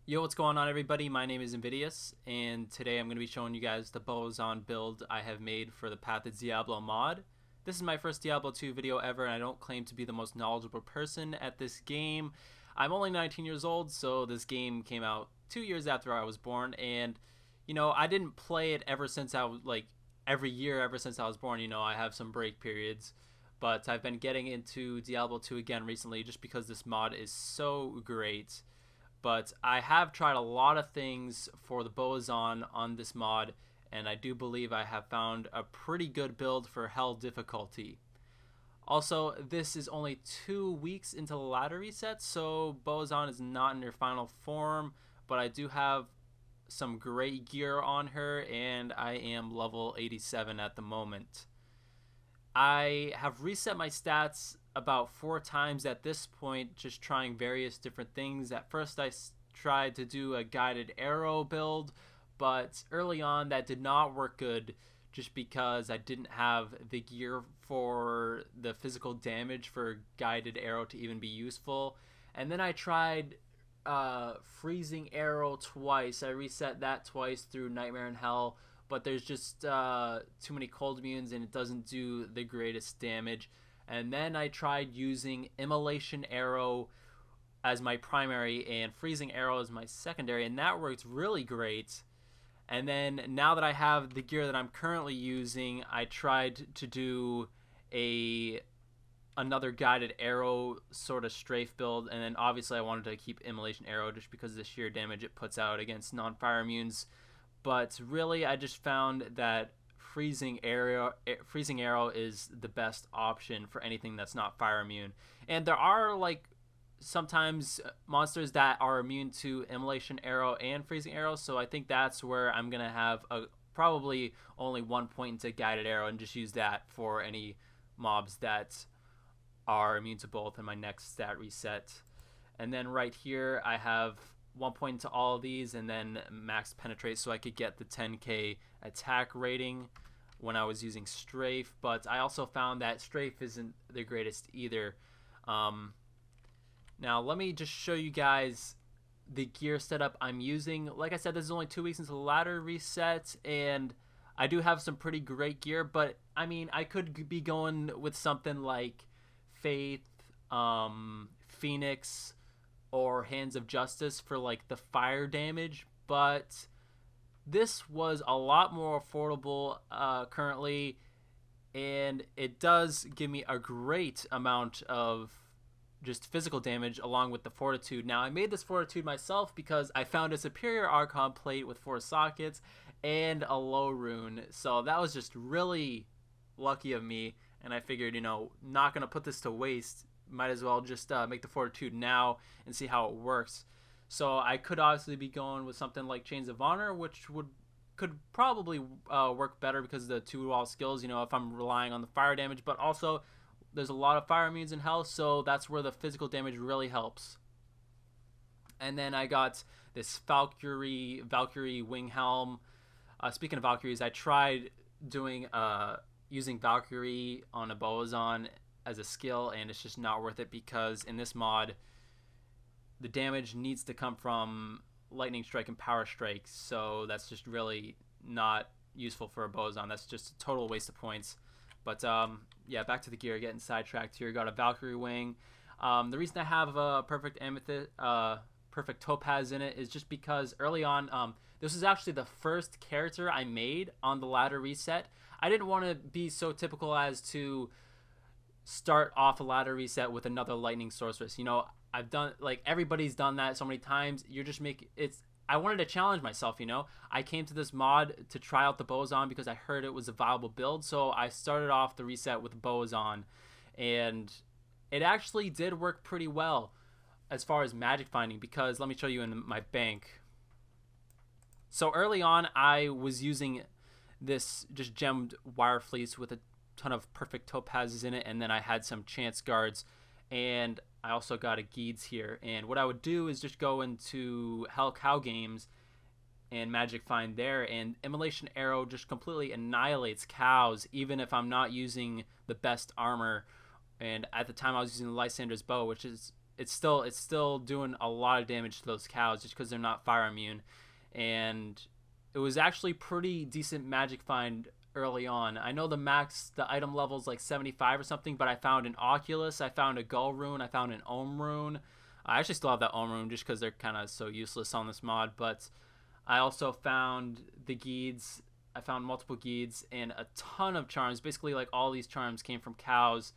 Yo, what's going on, everybody? My name is Invidious, and today I'm going to be showing you guys the Bowazon build I have made for the Path of Diablo mod. This is my first Diablo 2 video ever, and I don't claim to be the most knowledgeable person at this game. I'm only 19 years old, so this game came out 2 years after I was born, and, I didn't play it ever since I was, every year ever since I was born. I have some break periods, but I've been getting into Diablo 2 again recently just because this mod is so great. But I have tried a lot of things for the Bowazon on this mod, and I do believe I have found a pretty good build for Hell difficulty. Also, this is only 2 weeks into the ladder reset, so Bowazon is not in her final form, but I do have some great gear on her, and I am level 87 at the moment. I have reset my stats about 4 times at this point, just trying various different things. At first I tried to do a guided arrow build, but early on that did not work good just because I didn't have the gear for the physical damage for guided arrow to even be useful. And then I tried freezing arrow twice. I reset that twice through Nightmare in Hell, but there's just too many cold immunes and it doesn't do the greatest damage. And then I tried using Immolation Arrow as my primary and Freezing Arrow as my secondary, and that worked really great. And then now that I have the gear that I'm currently using, I tried to do another guided arrow sort of strafe build, and then obviously I wanted to keep Immolation Arrow just because of the sheer damage it puts out against non-fire immunes. But really I just found that Freezing Arrow is the best option for anything that's not fire immune. And there are sometimes monsters that are immune to Immolation Arrow and Freezing Arrow, so I think that's where I'm gonna have probably only 1 point into Guided Arrow and just use that for any mobs that are immune to both in my next stat reset. And then right here I have 1 point into all of these, and then max penetrate so I could get the 10k attack rating when I was using strafe. But I also found that strafe isn't the greatest either. Now let me just show you guys the gear setup I'm using. Like I said, this is only 2 weeks into the ladder reset, and I do have some pretty great gear, but I mean I could be going with something like Faith, Phoenix, or Hands of Justice for the fire damage, but this was a lot more affordable currently, and it does give me a great amount of just physical damage along with the Fortitude. Now I made this Fortitude myself because I found a superior Archon plate with 4 sockets and a low rune, so that was just really lucky of me, and I figured, not gonna put this to waste, might as well just make the Fortitude now and see how it works. So I could obviously be going with something like Chains of Honor, which could probably work better because of the 2-wall skills, if I'm relying on the fire damage, but also there's a lot of fire immunes in Hell, so that's where the physical damage really helps. And then I got this Valkyrie wing helm. Speaking of Valkyries, I tried doing using Valkyrie on a Bowazon as a skill, and it's just not worth it because in this mod the damage needs to come from Lightning Strike and Power Strike, so that's just really not useful for a Bowazon. That's just a total waste of points. But yeah, back to the gear, getting sidetracked here. Got a Valkyrie wing. The reason I have a perfect amethyst, perfect topaz in it is just because early on, this was actually the first character I made on the ladder reset. I didn't want to be so typical as to start off a ladder reset with another lightning sorceress. I've done, everybody's done that so many times. I wanted to challenge myself. I came to this mod to try out the Bowazon because I heard it was a viable build, so I started off the reset with Bowazon, and it actually did work pretty well as far as magic finding, because let me show you in my bank. So early on I was using this just gemmed wire fleece with a ton of perfect topazes in it, and then I had some chance guards, and I also got a Geeds here. And what I would do is just go into Hell Cow games and magic find there, and Immolation Arrow just completely annihilates cows even if I'm not using the best armor. And at the time I was using the Lysander's bow, which is it's still doing a lot of damage to those cows just because they're not fire immune. And it was actually pretty decent magic find early on. I know the item level is like 75 or something, but I found an Oculus, I found a Gull rune, I found an Ohm rune. I actually still have that Ohm rune just because they're kind of so useless on this mod, but I also found the Geeds. I found multiple Geeds and a ton of charms. Basically, like all these charms came from cows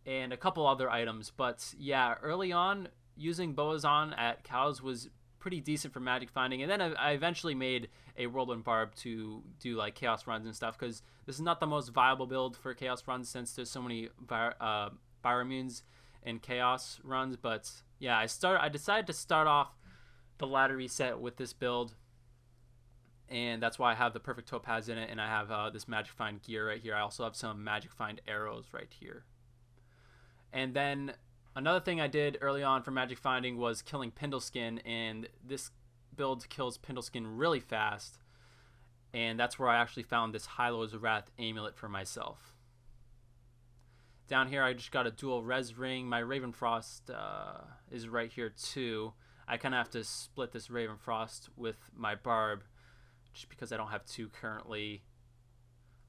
and a couple other items. But yeah, early on, using Bowazon at cows was pretty decent for magic finding. And then I eventually made a Whirlwind Barb to do like chaos runs and stuff, because this is not the most viable build for chaos runs since there's so many Biommunes and chaos runs. But yeah, I decided to start off the ladder reset with this build, and that's why I have the perfect topaz in it, and I have this magic find gear right here. I also have some magic find arrows right here. And then another thing I did early on for magic finding was killing Pindleskin, and this build kills Pindleskin really fast, and that's where I actually found this Hylo's Wrath amulet for myself. Down here I just got a dual res ring. My Ravenfrost is right here too. I kind of have to split this Ravenfrost with my Barb just because I don't have two currently.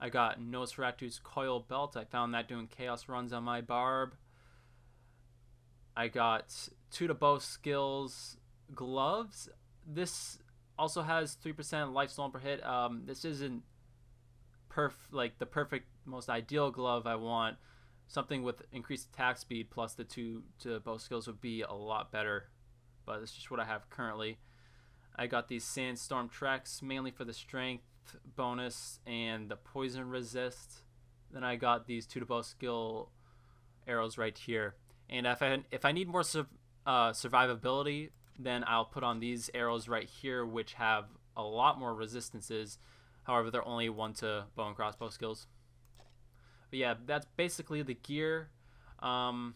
I got Nosferatu's Coil Belt. I found that doing chaos runs on my Barb. I got 2 to bow skills gloves. This also has 3% life stolen per hit. This isn't like the perfect, most ideal glove I want. Something with increased attack speed plus the 2 to bow skills would be a lot better, but it's just what I have currently. I got these Sandstorm Treks mainly for the strength bonus and the poison resist. Then I got these 2 to bow skill arrows right here. And if I need more survivability, then I'll put on these arrows right here, which have a lot more resistances. However, they're only 1 to bow and crossbow skills. But yeah, that's basically the gear. And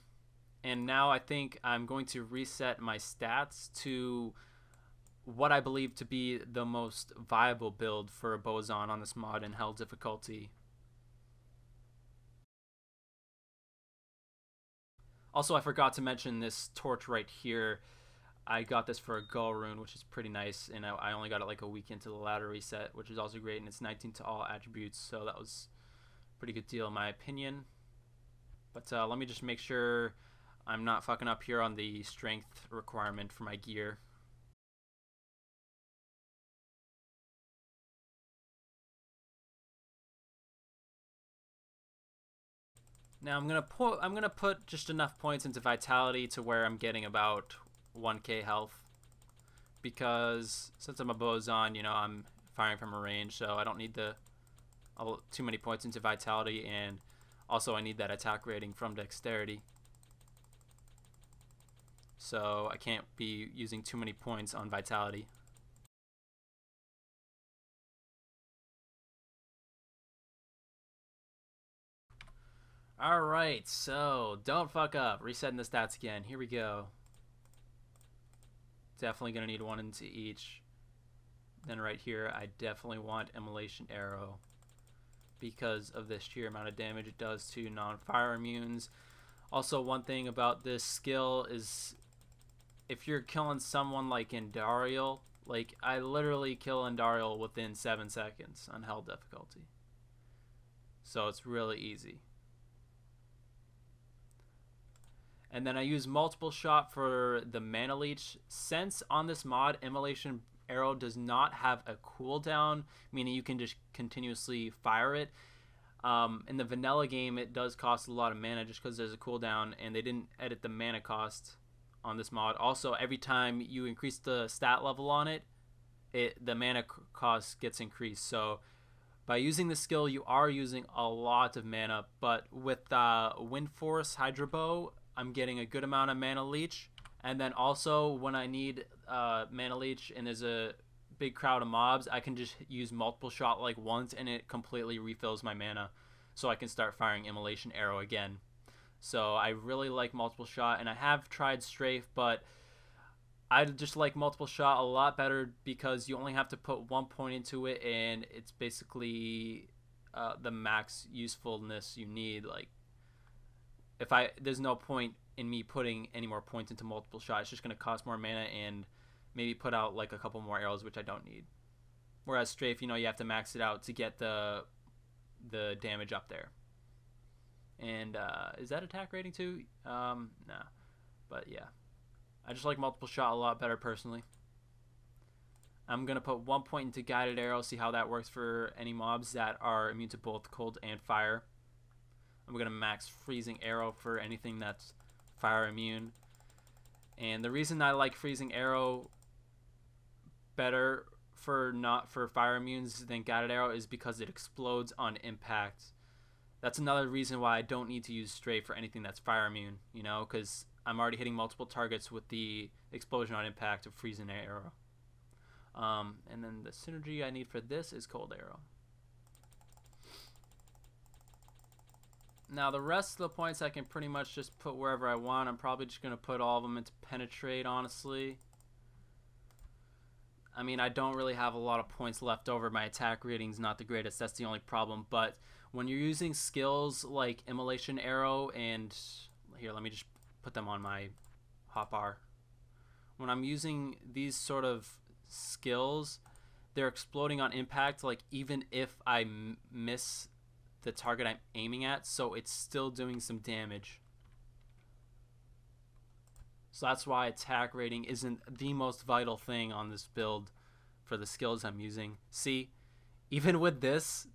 now I think I'm going to reset my stats to what I believe to be the most viable build for a Bowazon on this mod in Hell difficulty. Also, I forgot to mention this torch right here. I got this for a Gull rune, which is pretty nice, and I only got it like a week into the ladder reset, which is also great, and it's 19 to all attributes, so that was a pretty good deal in my opinion. But let me just make sure I'm not fucking up here on the strength requirement for my gear. Now I'm gonna put just enough points into vitality to where I'm getting about 1k health, because since I'm a Bowazon, you know, I'm firing from a range, so I don't need too many points into vitality, and also I need that attack rating from dexterity, so I can't be using too many points on vitality. Alright, so don't fuck up. Resetting the stats again. Here we go. Definitely going to need 1 into each. Then right here, I definitely want Immolation Arrow because of the sheer amount of damage it does to non-fire immunes. Also, one thing about this skill is if you're killing someone like Andariel, like I literally kill Andariel within 7 seconds on Hell difficulty. So it's really easy. And then I use multiple shot for the mana leech. Since on this mod, Immolation Arrow does not have a cooldown, meaning you can just continuously fire it. In the vanilla game, it does cost a lot of mana just because there's a cooldown, and they didn't edit the mana cost on this mod. Also, every time you increase the stat level on it, the mana cost gets increased. So by using this skill, you are using a lot of mana, but with Wind Force Hydro Bow, I'm getting a good amount of mana leech. And then also when I need mana leech and there's a big crowd of mobs, I can just use multiple shot like once and it completely refills my mana, so I can start firing Immolation Arrow again. So I really like multiple shot, and I have tried strafe, but I just like multiple shot a lot better because you only have to put 1 point into it, and it's basically the max usefulness you need. Like there's no point in me putting any more points into multiple shot. It's just going to cost more mana and maybe put out like a couple more arrows, which I don't need. Whereas strafe, you know, you have to max it out to get the damage up there. And is that attack rating too? Nah. But yeah, I just like multiple shot a lot better personally. I'm going to put 1 point into guided arrow, see how that works for any mobs that are immune to both cold and fire. I'm going to max freezing arrow for anything that's fire immune. And the reason I like freezing arrow better for fire immunes than guided arrow is because it explodes on impact. That's another reason why I don't need to use strafe for anything that's fire immune, you know, because I'm already hitting multiple targets with the explosion on impact of freezing arrow. And then the synergy I need for this is cold arrow. Now the rest of the points I can pretty much just put wherever I want. I'm probably just going to put all of them into penetrate, honestly. I mean, I don't really have a lot of points left over. My attack rating's not the greatest. That's the only problem. But when you're using skills like immolation arrow and here, let me just put them on my hotbar. When I'm using these sort of skills, they're exploding on impact, like even if I miss the target I'm aiming at, so it's still doing some damage. So that's why attack rating isn't the most vital thing on this build for the skills I'm using. See, even with this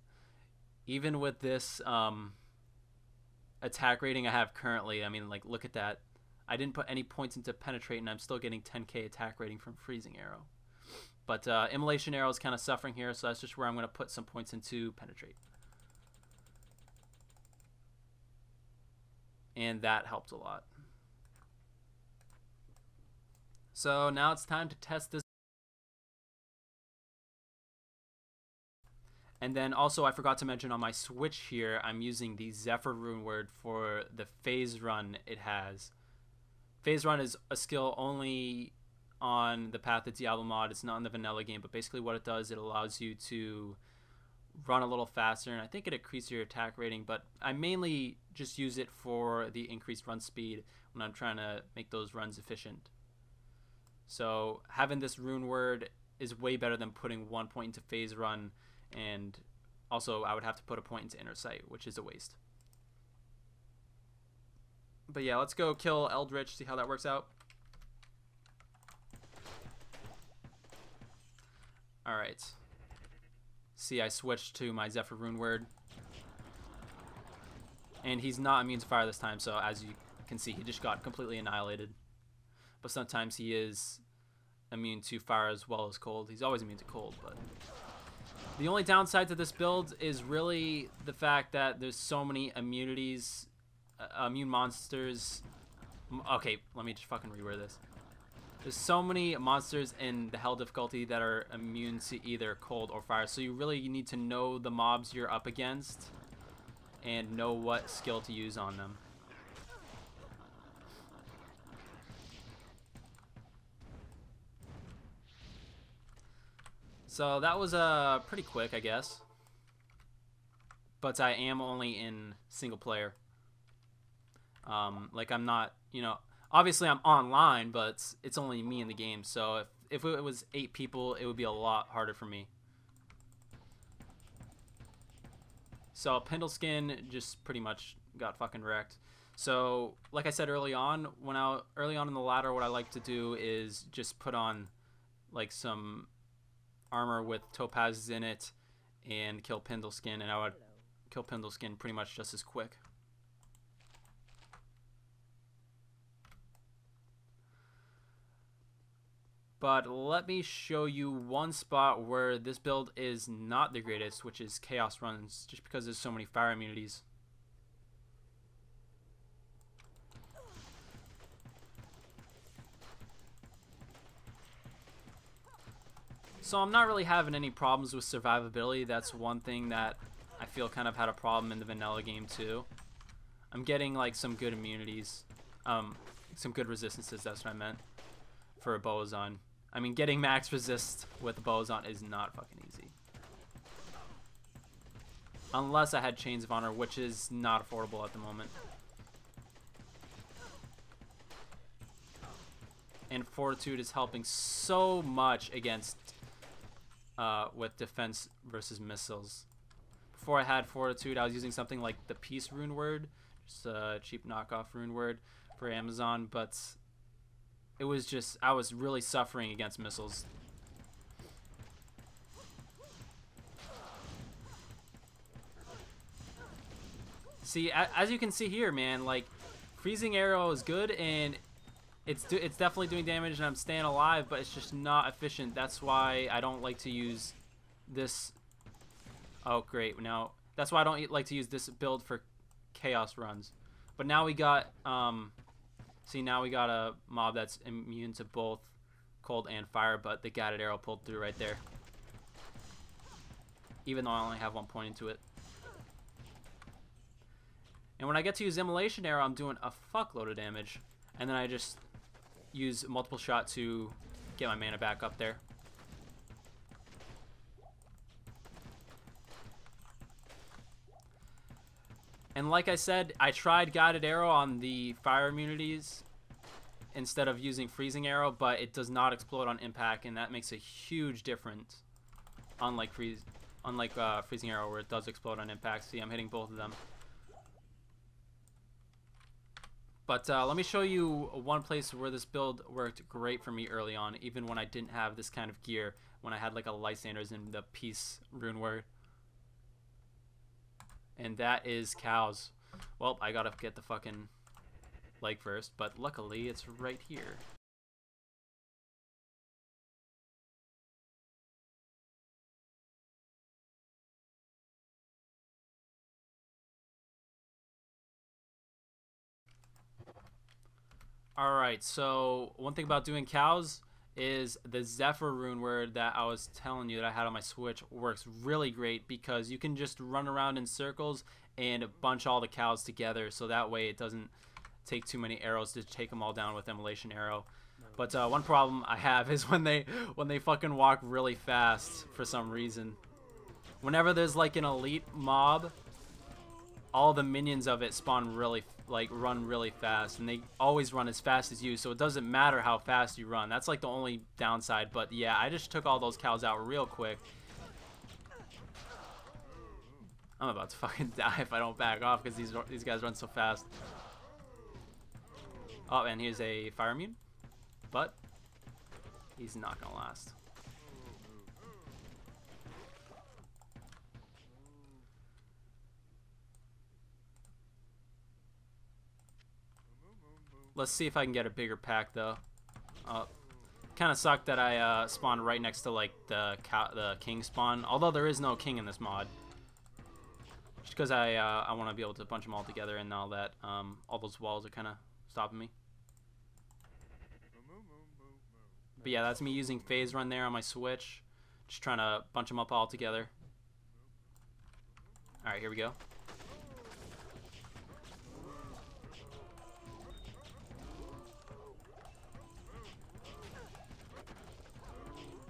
attack rating I have currently, I mean, like, look at that. I didn't put any points into penetrate and I'm still getting 10k attack rating from freezing arrow. But immolation arrow is kind of suffering here, so that's just where I'm going to put some points into penetrate. And that helped a lot. So now it's time to test this. And then also I forgot to mention on my switch here, I'm using the Zephyr rune word for the phase run it has. Phase run is a skill only on the Path of Diablo mod. It's not in the vanilla game, but basically what it does, it allows you to run a little faster, and I think it increases your attack rating, but I mainly just use it for the increased run speed when I'm trying to make those runs efficient. So having this rune word is way better than putting 1 point into phase run, and also I would have to put a point into inner sight, which is a waste. But yeah, let's go kill Eldritch, see how that works out. Alright. See, I switched to my Zephyr rune word. And he's not immune to fire this time, so as you can see, he just got completely annihilated. But sometimes he is immune to fire as well as cold. He's always immune to cold, but the only downside to this build is really the fact that there's so many immunities, immune monsters. Okay, let me just fucking reword this. There's so many monsters in the hell difficulty that are immune to either cold or fire, so you really need to know the mobs you're up against and know what skill to use on them. So that was pretty quick, I guess. But I am only in single player. Like, I'm not, you know, obviously I'm online, but it's only me in the game. So if it was 8 people, it would be a lot harder for me. So Pendleskin just pretty much got fucking wrecked. So like I said early on, early on in the ladder, what I like to do is just put on like some armor with topazes in it and kill Pendleskin, and I would kill Pendleskin pretty much just as quick. But let me show you one spot where this build is not the greatest, which is Chaos Runs, just because there's so many fire immunities. So I'm not really having any problems with survivability. That's one thing that I feel kind of had a problem in the vanilla game too. I'm getting like some good immunities, some good resistances, that's what I meant, for a Bowazon. I mean, getting max resist with a Bowazon is not fucking easy. Unless I had Chains of Honor, which is not affordable at the moment. and Fortitude is helping so much against with defense versus missiles. Before I had Fortitude, I was using something like the Peace rune word, just a cheap knockoff rune word for Amazon, but it was just, I was really suffering against missiles. See, as you can see here, man, like, freezing arrow is good, and it's definitely doing damage, and I'm staying alive, but it's just not efficient. That's why I don't like to use this. Oh, great. Now, that's why I don't like to use this build for chaos runs. But now we got, see, now we got a mob that's immune to both cold and fire, but the guided arrow pulled through right there. Even though I only have one point into it. And when I get to use Immolation Arrow, I'm doing a fuckload of damage. And then I just use multiple shot to get my mana back up there. And like I said, I tried Guided Arrow on the fire immunities instead of using Freezing Arrow, but it does not explode on impact, and that makes a huge difference. Unlike Freezing Arrow, where it does explode on impact. See, I'm hitting both of them. But let me show you one place where this build worked great for me early on, even when I didn't have this kind of gear, when I had like a Lysanders and the Peace rune word. And that is cows. Well, I gotta get the fucking leg first, but luckily it's right here. Alright, so one thing about doing cows is the Zephyr rune word that I was telling you that I had on my Switch works really great, because you can just run around in circles and bunch all the cows together, so that way it doesn't take too many arrows to take them all down with Immolation Arrow. But one problem I have is when they fucking walk really fast for some reason. Whenever there's like an elite mob, all the minions of it spawn really run really fast, and they always run as fast as you, so it doesn't matter how fast you run. That's like the only downside. But yeah, I just took all those cows out real quick. I'm about to fucking die if I don't back off, because these guys run so fast. Oh, and here's a fire immune, but he's not gonna last. Let's see if I can get a bigger pack, though. Kind of sucked that I spawned right next to like the king spawn. Although there is no king in this mod, just because I want to be able to bunch them all together, and all that all those walls are kind of stopping me. But yeah, that's me using phase run there on my Switch, just trying to bunch them up all together. All right, here we go.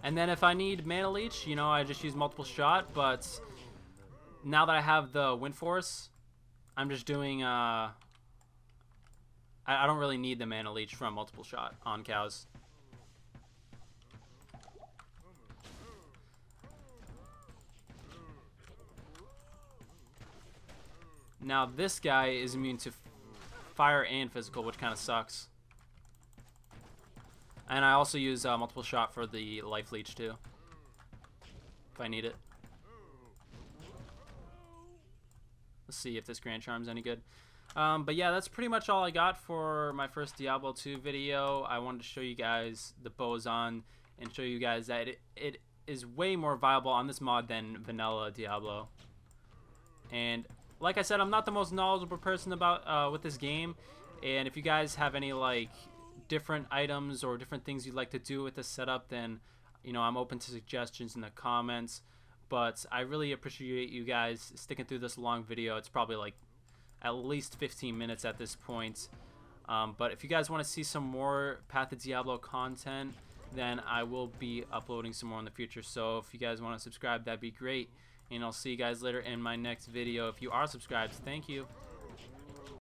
And then if I need Mana Leech, you know, I just use multiple shot. But now that I have the Wind Force, I'm just doing, I don't really need the Mana Leech from multiple shot on cows. Now this guy is immune to fire and physical, which kind of sucks. And I also use multiple shot for the life leech too, if I need it. Let's see if this Grand Charm's any good. But yeah, that's pretty much all I got for my first Diablo 2 video. I wanted to show you guys the Bowazon and show you guys that it is way more viable on this mod than vanilla Diablo. And like I said, I'm not the most knowledgeable person about with this game. And if you guys have any like different items or different things you'd like to do with this setup, then you know, I'm open to suggestions in the comments. But I really appreciate you guys sticking through this long video. It's probably like at least 15 minutes at this point. But if you guys want to see some more Path of Diablo content, then I will be uploading some more in the future. So if you guys want to subscribe, that'd be great. And I'll see you guys later in my next video. If you are subscribed, thank you.